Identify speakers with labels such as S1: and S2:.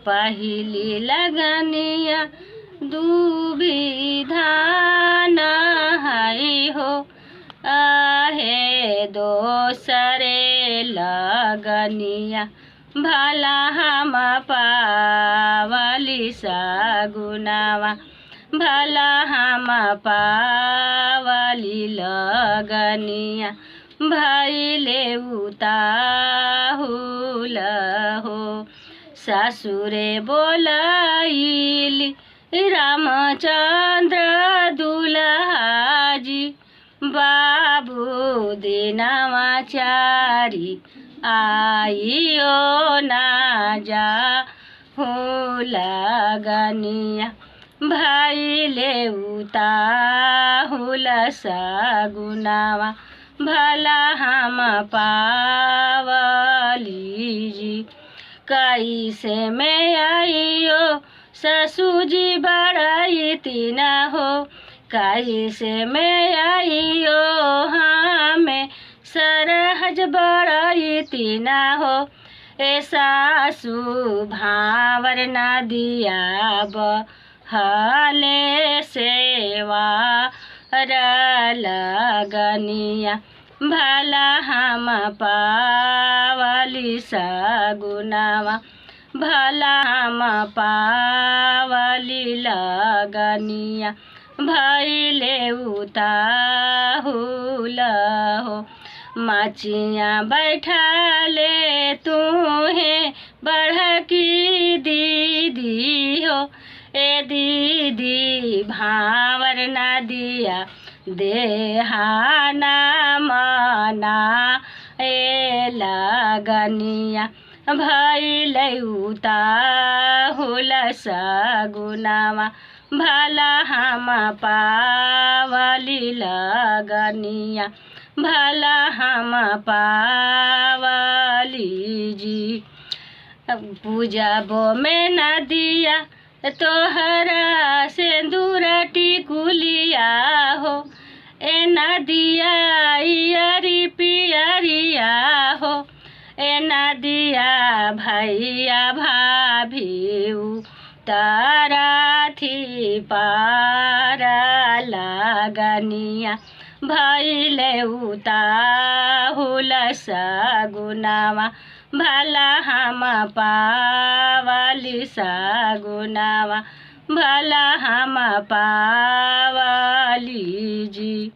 S1: पहिली लगनिया दूबी धान हई हो, आहे दोसरे लगनिया भला हम पावली सगुनावा, भला हम पावली लगनिया भइले उताहुल हो। ससुरे बोलाइली रामचंद्र दुल्हाजी, बाबू दिनवा चारी आइयो ना जा हो लगनिया भइले उताहुल सगुनावा भला हम पावली जी। कैसे में आइयो ससुजी बड़ाई तीना हो, कैसे में आइयो हमें सरहज बड़ाई तीना हो। ए सासु भावर न दिया बहले सेवा लगनिया भला हम पावली सगुनावा, भला हम पावली लगनिया भइले उताहुल हो। मचिया बैठाले तुहे बड़की दीदी हो, ए दीदी भावर न दिया देहाना मना ए लगनिया भइले उताहुल सगुनावा भला हम पावली लगनिया, भला हम पावली जी। पूजबो में न दिया तोहरा सिंदूर टिकुलिया हो, ए न दिया इयरी पियरिया हो, ए न दिया भैया भाभी तारा थी पारा लगनिया भइले उताहुल सगुनावा भला हम पावली सगुनावा, भला हम पावली जी।